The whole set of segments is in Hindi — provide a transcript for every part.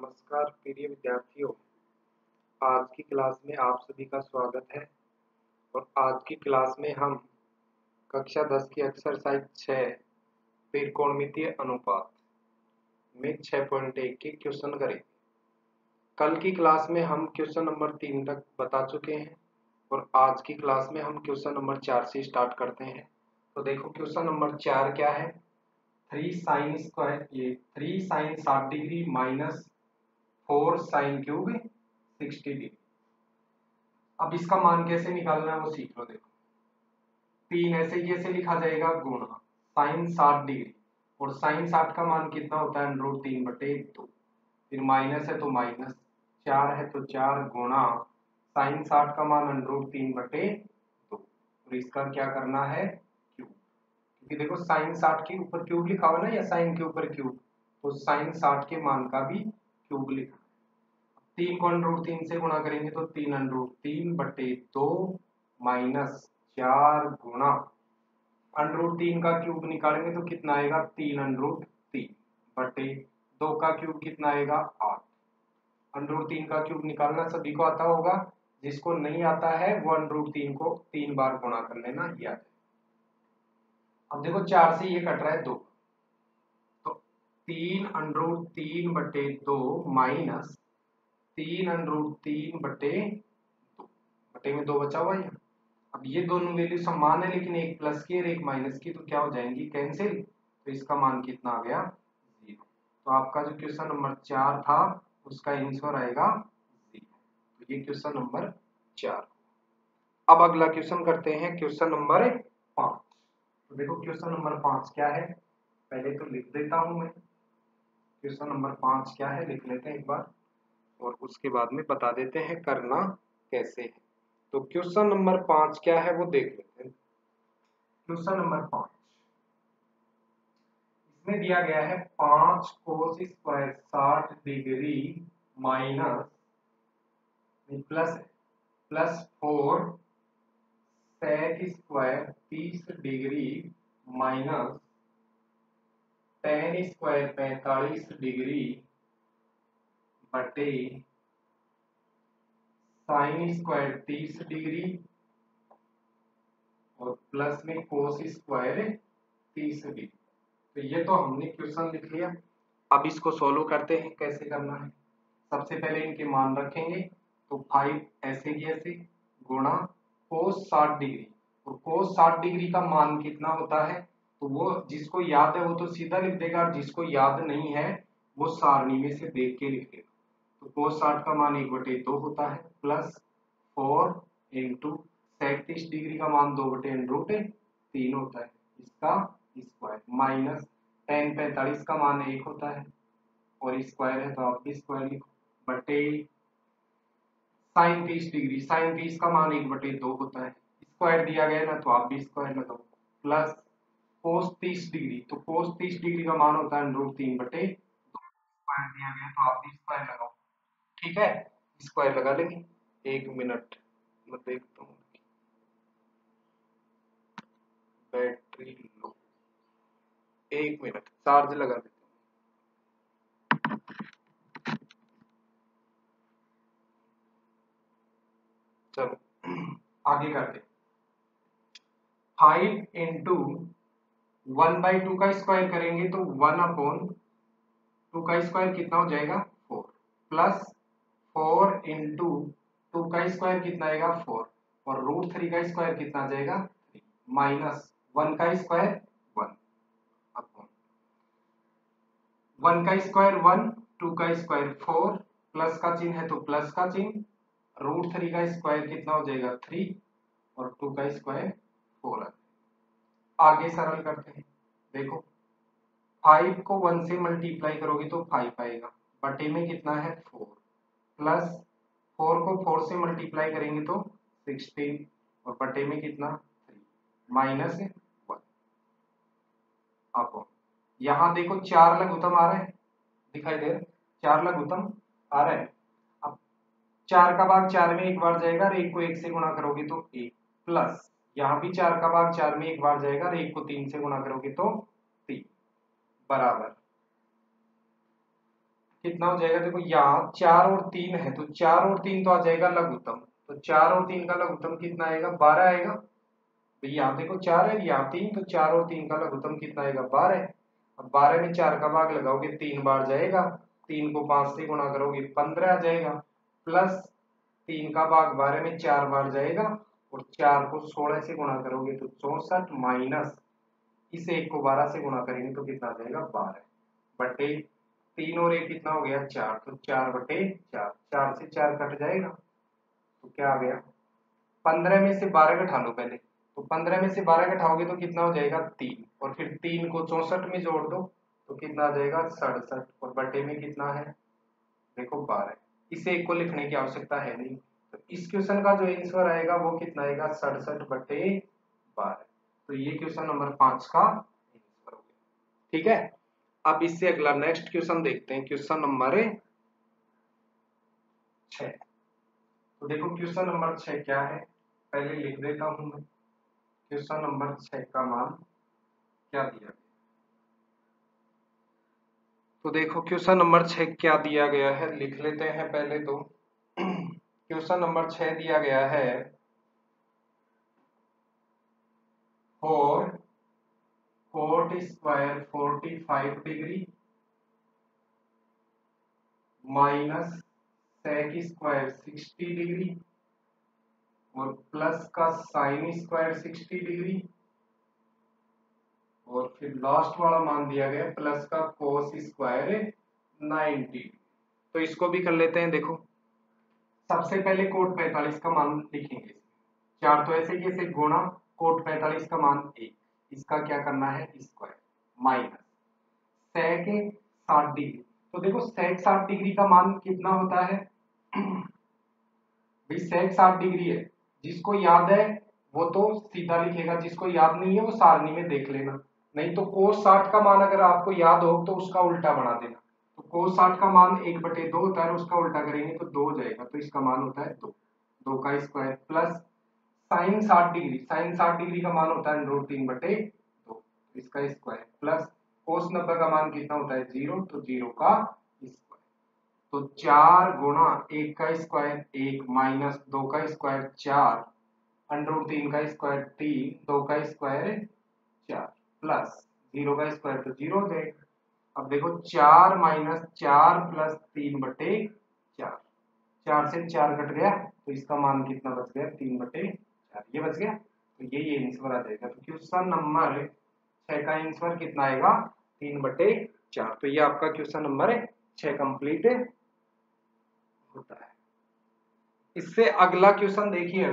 नमस्कार प्रिय विद्यार्थियों, आज की क्लास में आप सभी का स्वागत है। और आज की क्लास में हम कक्षा 10 की एक्सरसाइज 6 त्रिकोणमितीय अनुपात में 6.1 के क्वेश्चन करेंगे। कल की क्लास में हम क्वेश्चन नंबर 3 तक बता चुके हैं और आज की क्लास में हम क्वेश्चन नंबर 4 से स्टार्ट करते हैं। तो देखो क्वेश्चन नंबर 4 क्या है। 3 sine square 3 sine 60 degree minus 4 sine cube 60 degree. अब इसका मान कैसे निकालना है वो सीख लो। देखो 3 ऐसे कैसे लिखा जाएगा, गुणा साइन 60 डिग्री और साइन 60 का मान कितना होता है, √3/2। फिर माइनस है तो माइनस 4 है तो 4 गुणा साइन 60 का मान √3/2 और इसका क्या करना है, क्यूब। क्योंकि देखो साइन 60 के ऊपर क्यूब लिखा हुआ ना, या साइन के ऊपर क्यूब, तो साइन 60 के मान का भी क्यूब लिखा। 3 को √3 से गुणा करेंगे तो 3√3/2 माइनस 4 गुणा √3 का क्यूब निकालेंगे तो कितना आएगा, 3√3/2 का क्यूब कितना आएगा, 8। √3 का क्यूब निकालना सभी को आता होगा, जिसको नहीं आता है वो √3 को 3 बार गुणा कर लेना, ये आ जाए। अब देखो 4 से ये कट रहा है 2, तो 3√3/2 माइनस 3√3/2 बटे में 2 बचा हुआ है। अब ये दोनों वैल्यू समान है, लेकिन एक प्लस की और एक माइनस की, तो क्या हो जाएंगी, कैंसिल। तो इसका मान कितना आ गया, 0। तो आपका जो क्वेश्चन नंबर 4 था उसका आंसर आएगा 0। तो ये क्वेश्चन नंबर 4। अब अगला क्वेश्चन करते हैं, क्वेश्चन नंबर 5। तो देखो क्वेश्चन नंबर 5 क्या है, पहले तो लिख देता हूं मैं। क्वेश्चन नंबर 5 क्या है लिख लेते हैं एक बार, और उसके बाद में बता देते हैं करना कैसे है। तो क्वेश्चन नंबर 5 क्या है वो देख लेते हैं। क्वेश्चन नंबर 5 इसमें दिया गया है 5 cos square 60 degree minus plus 4 sec square 30 degree minus ten square 45 degree बटे साइन स्क्वायर 30 डिग्री और प्लस में कोस स्क्वायर 30 डिग्री। तो ये तो हमने क्वेश्चन लिख लिया। अब इसको सॉल्व करते हैं, कैसे करना है। सबसे पहले इनके मान रखेंगे, तो 5 ऐसे की ऐसे गुणा कोस 60 डिग्री, और कोस 60 डिग्री का मान कितना होता है, तो वो जिसको याद है वो तो सीधा लिख देगा, और जिसको याद नहीं है वो सारणी में से देख के लिख देगा। तो कोस 60 का मान 1/2 होता है, प्लस 4 इंटू 37 डिग्री का मान 2/√3 होता है, इसका स्क्वायर, माइनस टेन 45 का मान 1 होता है और स्क्वायर है तो आप भी स्क्वायर लिखो, बटे साइन 30 डिग्री, साइन 30 का मान 1/2 होता है, स्क्वायर दिया गया ना तो आप भी स्क्वायर लगाओ, प्लस कोस 30 डिग्री, तो कोस 30 डिग्री का मान होता है √3/2, स्क्वायर दिया गया तो आप भी स्क्वायर लगाओ। ठीक है, स्क्वायर लगा लेंगे। 1 मिनट मैं देखता हूँ, बैटरी लो, 1 मिनट चार्ज लगा देता हूँ। चलो आगे करते। 5 इंटू 1/2 का स्क्वायर करेंगे तो 1/2 का स्क्वायर कितना हो जाएगा, 4, प्लस 4 इंटू 2 का स्क्वायर कितना आएगा, 4, और √3 का स्क्वायर कितना आ जाएगा, 3, माइनस 1 का स्क्वायर 1 अपॉन 1 का स्क्वायर 1, 2 का स्क्वायर 4, प्लस का चिन्ह है तो प्लस का चिन्ह, √3 का स्क्वायर कितना हो जाएगा, 3, और 2 का स्क्वायर 4। आगे सरल करते हैं। देखो 5 को 1 से मल्टीप्लाई करोगे तो 5 आएगा, बटे में कितना है 4, प्लस 4 को 4 से मल्टीप्लाई करेंगे तो 16, और बटे में कितना 3, माइनस 1। अब यहाँ देखो 4 लघुत्तम आ रहा है, दिखाई दे रहा है, 4 लघुत्तम आ रहा है। अब 4 का भाग 4 में एक बार जाएगा और 1 को 1 से गुणा करोगे तो 1, प्लस यहाँ भी 4 का भाग 4 में एक बार जाएगा और 1 को 3 से गुणा करोगे तो 3, बराबर कितना हो जाएगा, देखो यहाँ 4 और 3 है तो 4 और 3 तो आ जाएगा लघुत्तम, तो 4 और 3 का लघुत्तम कितना आएगा, 12 आएगा। तो यहाँ देखो 4 है, यहाँ 3, तो 4 और 3 का लघुत्तम कितना आएगा, 12 है। अब 12 में 4 का भाग लगाओगे 3 बार जाएगा, 3 को 5 से गुणा करोगे 15 आ जाएगा, प्लस 3 का भाग 12 में 4 बार जाएगा और 4 को 16 से गुणा करोगे तो 64, माइनस इस 1 को 12 से गुणा करेंगे तो कितना आ जाएगा, 12 बटे 3 और 1 कितना हो गया, 4, तो 4 बटे 4, 4 से 4 कट जाएगा तो क्या आ गया, 15 में से 12 घटा लो पहले, तो 15 में से 12 घटाओगे तो कितना हो जाएगा, 3, और फिर 3 को 64 में जोड़ दो तो कितना आ जाएगा, 67, और बटे में कितना है, देखो 12। इसे एक को लिखने की आवश्यकता है नहीं, तो इस क्वेश्चन का जो आंसर आएगा वो कितना आएगा, 67 बटे 12। तो ये क्वेश्चन नंबर 5 का आंसर हो गया। ठीक है, अब इससे अगला नेक्स्ट क्वेश्चन देखते हैं, क्वेश्चन नंबर 6। तो देखो क्वेश्चन नंबर 6 क्या है, पहले लिख देता हूं मैं। क्वेश्चन नंबर 6 का मान क्या दिया गया, तो देखो क्वेश्चन नंबर 6 क्या दिया गया है, लिख लेते हैं पहले तो। क्वेश्चन नंबर 6 दिया गया है, four cot square 45 degree minus sec square 60 degree और प्लस का साइन स्क्वायर 60 डिग्री और फिर लास्ट वाला मान दिया गया प्लस का कोस स्क्वायर 90। तो इसको भी कर लेते हैं। देखो सबसे पहले कोट 45 का मान लिखेंगे, 4 तो ऐसे ही ऐसे गुणा कोट 45 का मान 1, इसका क्या करना है, स्क्वायर माइनस सेक 60 डिग्री। तो देखो सेक 60 डिग्री का मान कितना होता है भाई, सेक 60 डिग्री है, जिसको याद है वो तो सीधा लिखेगा, जिसको याद नहीं है वो सारणी में देख लेना, नहीं तो कोस 60 का मान अगर आपको याद हो तो उसका उल्टा बना देना। तो कोस 60 का मान 1/2 होता है, उसका उल्टा करेंगे तो 2 हो जाएगा, तो इसका मान होता है 2, 2 का square plus sine 60 degree, sine 60 degree का मान होता है √3/2, इसका स्क्वायर प्लस कोस 90 का मान कितना होता है 0, तो 0 का स्क्वायर। तो 4 गुणा 1 का स्क्वायर 1 माइनस 2 का स्क्वायर 4 √3 का स्क्वायर 3, 2 का स्क्वायर 4 प्लस 0 का स्क्वायर तो 0 हो जाएगा। अब देखो 4 माइनस 4 प्लस 3/4, 4 से 4 कट गया तो इसका मान कितना बच गया, 3/4, ये बच गया। तो ये आंसर आ जाएगा। तो क्वेश्चन नंबर 6 का आंसर कितना आएगा, 3/4। तो ये आपका क्वेश्चन नंबर 6 कंप्लीट होता है। इससे अगला क्वेश्चन देखिए,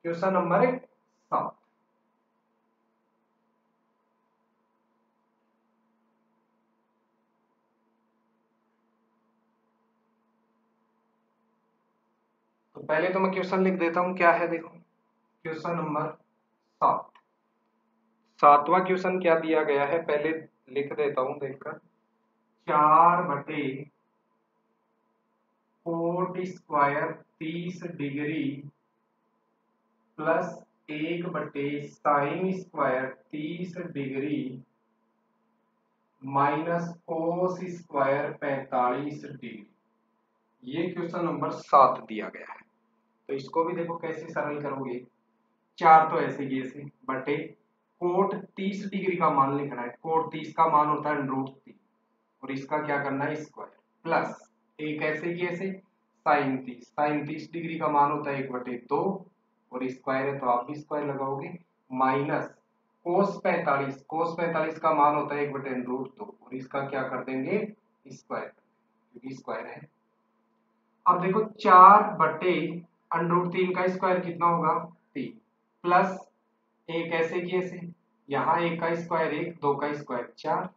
क्वेश्चन नंबर 7। तो पहले तो मैं क्वेश्चन लिख देता हूं क्या है। देखो क्वेश्चन नंबर 7, सातवां क्वेश्चन क्या दिया गया है पहले लिख देता हूं देखकर, 4/कोट स्क्वायर 30 डिग्री प्लस 1/साइन square 30 degree minus cos square 45 degree. ये क्वेश्चन नंबर 7 दिया गया है। तो इसको भी देखो कैसे सरल करोगे, 4 तो ऐसे ही ऐसे बटे कोट 30 डिग्री का मान लिखना है, कोट 30 का मान होता है √3 और इसका क्या करना है स्क्वायर प्लस एक ऐसे की ऐसे साइन 30, साइन 30 डिग्री का मान होता है 1/2 और स्क्वायर है तो आप भी स्क्वायर लगाओगे माइनस कोस 45, कोस 45 का मान होता है 1/√2 और इसका क्या कर देंगे स्क्वायर, क्योंकि स्क्वायर है। अब देखो 4/√3 का स्क्वायर कितना होगा 3 प्लस एक ऐसे की ऐसे, यहाँ 1 का स्क्वायर 1, 2 का स्क्वायर 4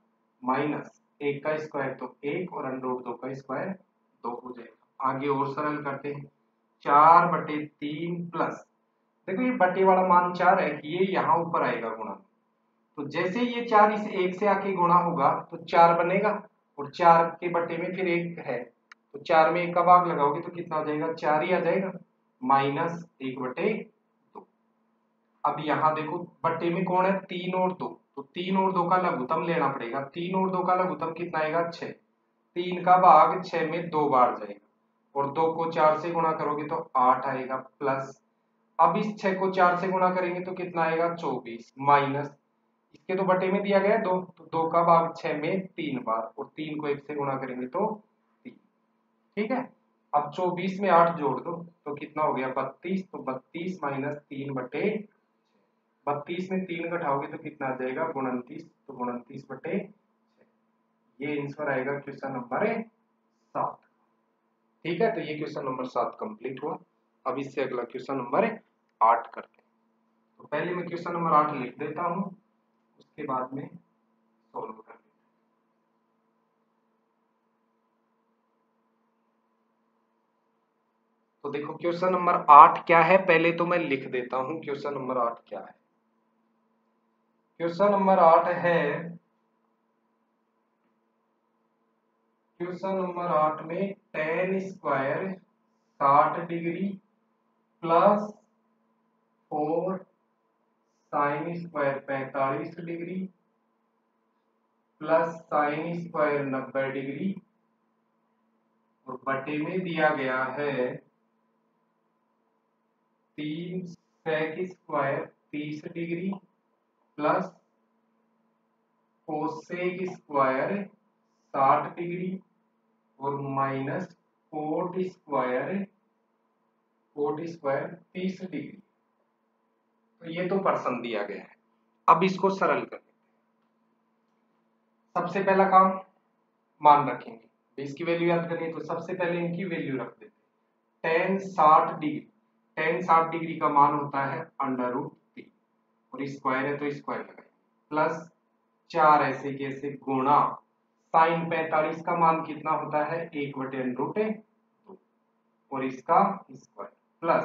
माइनस 1 का स्क्वायर तो 1 और √2 का स्क्वायर 2 हो जाएगा। आगे और सरल करते हैं, 4/3 प्लस देखो ये बटे वाला मान 4 है कि ये यहाँ ऊपर आएगा गुणा, तो जैसे ये 4 इस 1 से आके गुणा होगा तो 4 बनेगा और 4 के बटे में फिर 1 है तो 4 में 1 का भाग लगाओगे तो कितना आ जाएगा 4 ही आ जाएगा माइनस 1/2। अब यहाँ देखो बट्टे में कौन है 3 और 2, तो 3 और 2 का लघुत्तम लेना पड़ेगा, 3 और 2 का लघुत्तम कितना आएगा 6, 3 का भाग 6 में 2 बार जाएगा और 2 को 4 से गुणा करोगे तो 8 आएगा प्लस, अब इस 6 को 4 से गुणा करेंगे तो कितना आएगा 24 माइनस, इसके तो बटे में दिया गया है 2, तो 2 का भाग 6 में 3 बार और 3 को 1 से गुणा करेंगे तो 3। ठीक है, अब 24 में 8 जोड़ दो तो कितना हो गया 32, तो 32 माइनस 3 बटे 32 में 3 घटाओगे तो कितना आ जाएगा 29, तो 29 बटे 6। ये आंसर आएगा क्वेश्चन नंबर 7। ठीक है, तो ये क्वेश्चन नंबर 7 कंप्लीट हुआ। अब इससे अगला क्वेश्चन नंबर 8 करते हैं। तो पहले मैं क्वेश्चन नंबर 8 लिख देता हूं, उसके बाद में सॉल्व कर लेते हैं। तो देखो क्वेश्चन नंबर 8 क्या है, पहले तो मैं लिख देता हूं क्वेश्चन नंबर 8 क्या है। क्वेश्चन नंबर 8 है, क्वेश्चन नंबर 8 में tan square 60 degree plus 4 sine square 45 degree plus sine square 90 degree और बटे में दिया गया है 3 sec square 30 degree plus cosec square 60 degree और माइनस कोट स्क्वायर 30 डिग्री। तो ये तो प्रश्न दिया गया है, अब इसको सरल कर लेते हैं। सबसे पहला काम मान रखेंगे, इसकी वैल्यू याद करनी है तो सबसे पहले इनकी वैल्यू रख देते हैं। tan 60 डिग्री का मान होता है √3 और स्क्वायर है तो स्क्वायर लगाएंगे प्लस 4 ऐसे कैसे गुणा साइन 45 का मान कितना होता है 1/√2 और इसका स्क्वायर प्लस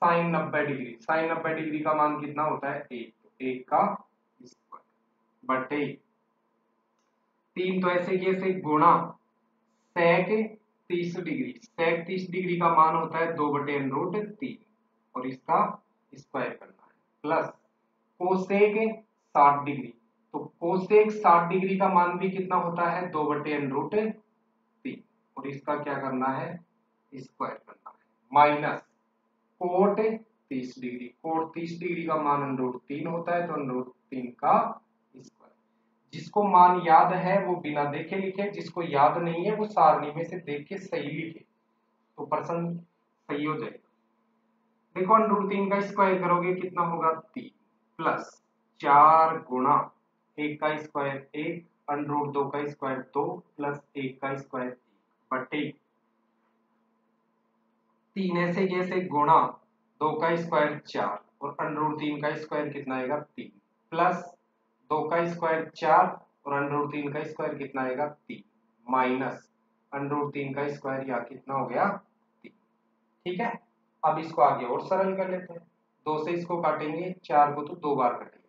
साइन 90 डिग्री का मान कितना होता है 1, तो 1 का स्क्वायर बटे 3 तो ऐसे कैसे गुणा सेक 30 डिग्री का मान होता है 2/√3 और इसका स्क्वायर करना है प्लस कोसेक 60 डिग्री, तो कोसेक 60 डिग्री का मान भी कितना होता है 2/√3 और इसका क्या करना है स्क्वायर करना है minus cot 30 degree, cot 30 degree का मान √3 होता है तो √3 का स्क्वायर। जिसको मान याद है वो बिना देखे लिखे, जिसको याद नहीं है वो सारणी में से देख के सही लिखे तो प्रश्न सही हो जाएगा। देखो √3 का स्क्वायर करोगे कितना होगा 3 प्लस 4 गुणा 1 का स्क्वायर 1 √2 का स्क्वायर 2 प्लस 1 का स्क्वायर 1 बटे 3 ऐसे कैसे गुणा 2 का स्क्वायर 4 और √3 का स्क्वायर कितना आएगा 3 प्लस 2 का स्क्वायर 4 और √3 का स्क्वायर कितना आएगा 3 माइनस √3 का स्क्वायर या कितना हो गया 3। ठीक है, अब इसको आगे और सरल कर लेते हैं। 2 से इसको काटेंगे 4 को तो 2 बार कटेगा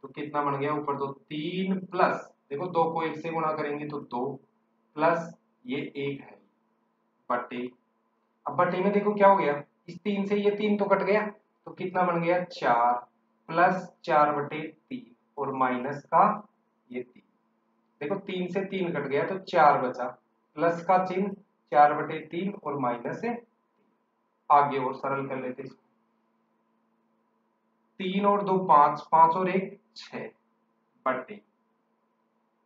तो कितना बन गया ऊपर 2 3 प्लस देखो 2 को 1 से गुणा करेंगे तो 2 प्लस ये 1 है बटे, अब बटे में देखो क्या हो गया इस 3 से ये 3 तो कट गया तो कितना बन गया 4 प्लस 4/3 और माइनस का ये 3, देखो 3 से 3 कट गया तो 4 बचा प्लस का चिन्ह 4/3 और माइनस से आगे और सरल कर लेते इसको। 3 और 2 5, 5 और 1 6 बटे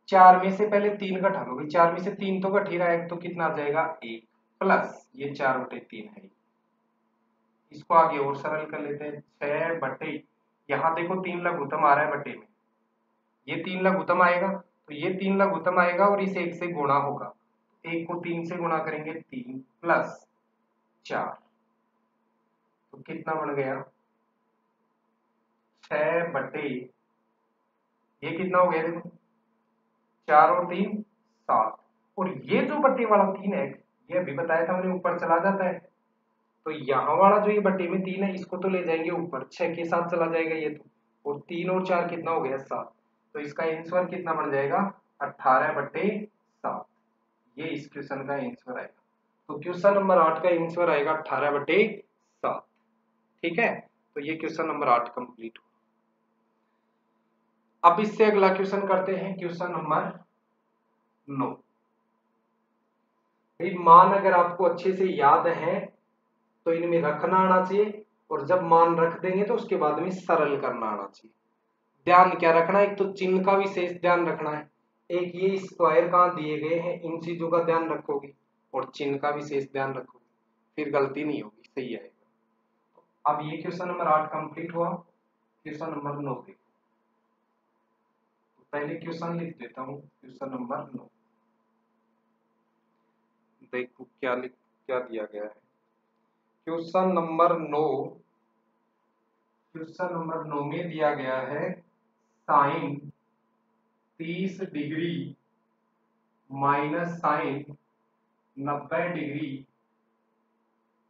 4 में से पहले 3 घटा लोगे, 4 में से 3 तो घट ही रहा है तो कितना आ जाएगा 1 प्लस ये 4/3 है, इसको आगे और सरल कर लेते हैं 6 बटे, यहां देखो 3 लघुत्तम आ रहा है बटे में, ये 3 लघुत्तम आएगा तो ये 3 लघुत्तम आएगा और इस 1 से गुणा होगा, 1 को 3 से गुणा करेंगे 3 प्लस 4 तो कितना बन गया 6 बटे, ये कितना हो गया देखो 4 और 3 7 और ये जो बटे वाला 3 है ये अभी बताया था हमने ऊपर चला जाता है, तो यहाँ वाला जो ये बटे में 3 है इसको तो ले जाएंगे ऊपर 6 के साथ चला जाएगा ये तो, और 3 और 4 कितना हो गया 7, तो इसका आंसर कितना बन जाएगा 18/7। ये इस क्वेश्चन का आंसर आएगा। तो क्वेश्चन नंबर 8 का आंसर आएगा 18/7। ठीक है, तो ये क्वेश्चन नंबर 8 कंप्लीट हुआ। अब इससे अगला क्वेश्चन करते हैं क्वेश्चन नंबर 9। भाई मान अगर आपको अच्छे से याद है तो इनमें रखना आना चाहिए, और जब मान रख देंगे तो उसके बाद में सरल करना आना चाहिए। ध्यान क्या रखना है, एक तो चिन्ह का विशेष ध्यान रखना है, एक ये स्क्वायर कहाँ दिए गए हैं इन चीजों का ध्यान रखोगे, और चिन्ह का विशेष ध्यान रखोगे, फिर गलती नहीं होगी, सही आएगा। अब ये क्वेश्चन नंबर 8 कंप्लीट हुआ। क्वेश्चन नंबर 9 देखो, तो पहले क्वेश्चन लिख देता हूँ। क्वेश्चन नंबर 9 देखो क्या दिया गया है। क्वेश्चन नंबर 9, क्वेश्चन नंबर 9 में दिया गया है sine 30 degree minus sine 90 degree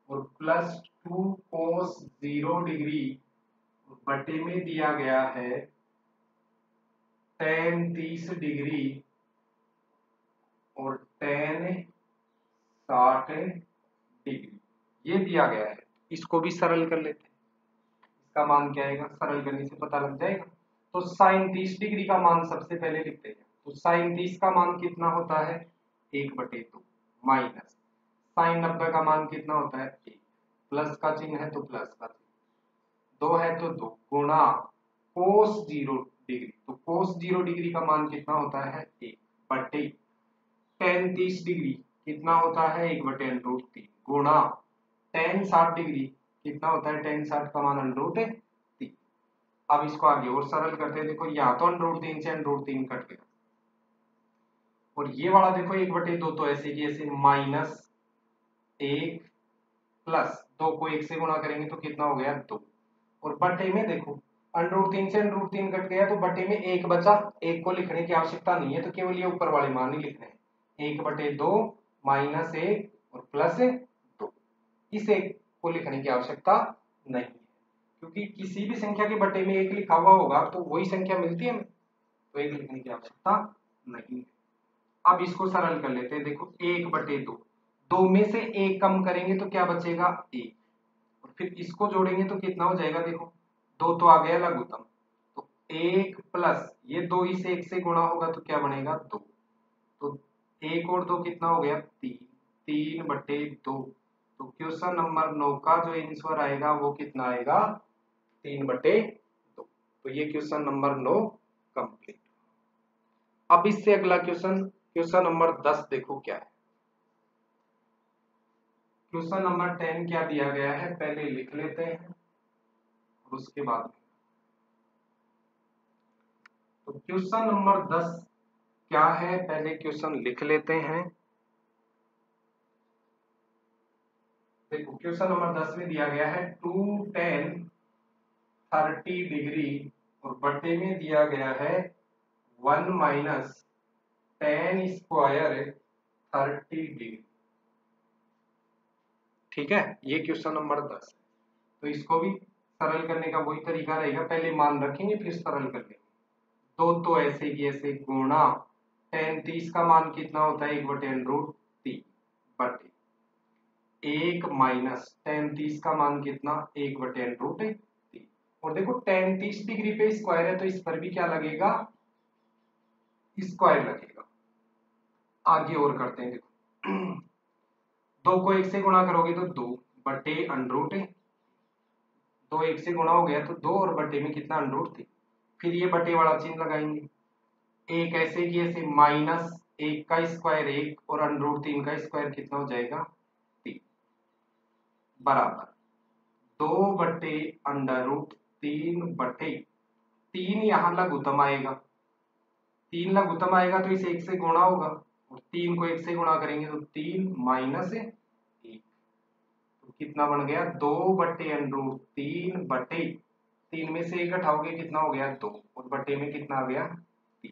और प्लस 2 कोस 0 डिग्री बटे में दिया गया है tan 30 डिग्री और tan 60 डिग्री, ये दिया गया है। इसको भी सरल कर लेते हैं। इसका मान क्या आएगा, सरल करने से पता लग जाएगा। तो साइन 30 डिग्री का मान सबसे पहले लिखते हैं। तो साइन 30 का मान कितना होता है 1/2 माइनस साइन 90 का मान कितना होता है 1, प्लस का चिन्ह है तो प्लस का चिन्ह, 2 है तो 2 गुणा कोस 0 डिग्री, तो कोस 0 डिग्री का मान कितना होता है 1 बटे tan 30 डिग्री कितना होता है 1/√3 गुणा tan 60 डिग्री कितना होता है tan 60 का मान √3। अब इसको आगे और सरल करते हैं। देखो यहाँ तो √3 से √3 कट गया, और ये वाला देखो 1/2 तो ऐसे की ऐसे माइनस 1 प्लस 2 को 1 से गुणा करेंगे तो कितना हो गया 2, और बटे में देखो √3 से √3 कट गया तो बटे में 1 बचा, 1 को लिखने की आवश्यकता नहीं है, तो केवल ये ऊपर वाले मान ही लिखने हैं। 1/2 माइनस 1 और प्लस 2, इस 1 को लिखने की आवश्यकता नहीं है, क्योंकि किसी भी संख्या के बटे में 1 लिखा हुआ होगा तो वही संख्या मिलती है हमें, तो 1 लिखने की आवश्यकता नहीं है। अब इसको सरल कर लेते हैं। देखो 1/2, 2 में से 1 कम करेंगे तो क्या बचेगा 1, और फिर इसको जोड़ेंगे तो कितना हो जाएगा, देखो 2 तो आ गया लघुत्तम, तो 1 प्लस ये 2 ही से 1 से गुणा होगा तो क्या बनेगा 2, तो 1 और 2 कितना हो गया 3, 3/2। तो क्वेश्चन नंबर 9 का जो आंसर आएगा वो कितना आएगा 3/2। तो ये क्वेश्चन नंबर 9 कंप्लीट। अब इससे अगला क्वेश्चन, क्वेश्चन नंबर 10 देखो क्या है। क्वेश्चन नंबर 10 क्या दिया गया है पहले लिख लेते हैं और उसके बाद, तो क्वेश्चन नंबर 10 क्या है पहले क्वेश्चन लिख लेते हैं। देखो क्वेश्चन नंबर 10 में दिया गया है 2 tan 30 डिग्री और बटे में दिया गया है 1 माइनस tan स्क्वायर 30 डिग्री। ठीक है, ये क्वेश्चन नंबर 10 है। तो इसको भी सरल करने का वही तरीका रहेगा, पहले मान रखेंगे फिर सरल कर लेंगे। 2 तो ऐसे की ऐसे गुणा tan 30 का मान कितना होता है 1/√3 बटे 1 माइनस tan 30 का मान कितना 1/√3, और देखो tan 30 डिग्री पे स्क्वायर है तो इस पर भी क्या लगेगा स्क्वायर लगेगा। आगे और करते हैं। देखो 2 को 1 से गुणा करोगे तो 2 बटे √3, 2 1 से गुणा हो गया तो 2 और बटे में कितना √3, फिर ये बटे वाला चिन्ह लगाएंगे, एक ऐसे की ऐसे माइनस 1 का स्क्वायर 1 और √3 का स्क्वायर कितना हो जाएगा 3 बराबर 2/√3/3 यहाँ लघुत्तम आएगा, 3 लघुत्तम आएगा तो इसे 1 से गुणा होगा, और 3 को 1 से गुणा करेंगे तो 3 माइनस 1, तो कितना बन गया 2/√3/3 में से 1 घटाओगे कितना हो गया 2, और बटे में कितना आ गया 3।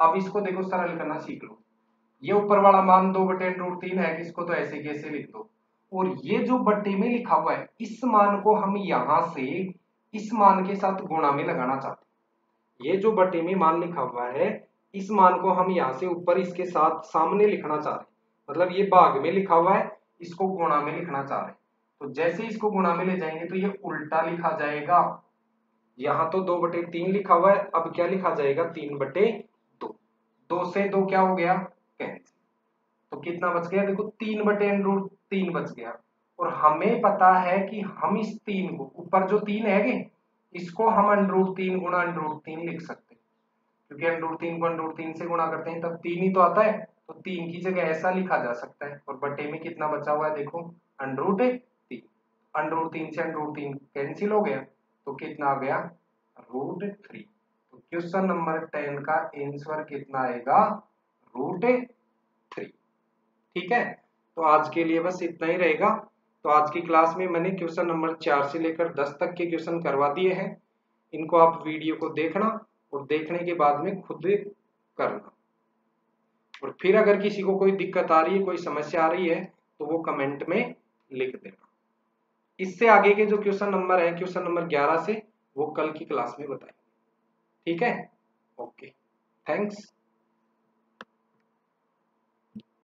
अब इसको देखो सरल करना सीख लो। ये ऊपर वाला मान 2/√3 है, इसको तो ऐसे कैसे लिख दो, और ये जो बट्टे में लिखा हुआ है इस मान को हम यहां से इस मान के साथ गुणा में लगाना चाहते हैं। ये जो बट्टे में मान लिखा हुआ है इस मान को हम यहां से ऊपर इसके साथ सामने लिखना चाह रहे हैं, मतलब ये भाग में लिखा हुआ है इसको गुणा में लिखना चाह रहे हैं। तो जैसे इसको गुणा में ले जाएंगे तो ये उल्टा लिखा जाएगा, यहाँ तो 2/3 लिखा हुआ है, अब क्या लिखा जाएगा 3/2। 2 से 2 क्या हो गया कैंसिल, तो कितना बच गया, देखो 3/√3 बच गया। और हमें पता है कि हम इस 3 को, ऊपर जो 3 है इसको हम √3 गुणा √3 लिख सकते हैं, क्योंकि √3 को √3 से गुणा करते हैं तब 3 ही तो आता है, तो 3 की जगह ऐसा लिखा जा सकता है। और बटे में कितना बचा हुआ है, देखो √3, √3 से √3 कैंसिल हो गया, तो कितना आ गया √3। तो क्वेश्चन नंबर 10 का आंसर कितना आएगा, √3। ठीक है, तो आज के लिए बस इतना ही रहेगा। तो आज की क्लास में मैंने क्वेश्चन नंबर 4 से लेकर 10 तक के क्वेश्चन करवा दिए हैं। इनको आप वीडियो को देखना और देखने के बाद में खुद करना। और फिर अगर किसी को कोई दिक्कत आ रही है, कोई समस्या आ रही है, तो वो कमेंट में लिख देना। इससे आगे के जो क्वेश्चन नंबर है, क्वेश्चन नंबर 11 से, वो कल की क्लास में बताएंगे। ठीक है, ओके, थैंक्स।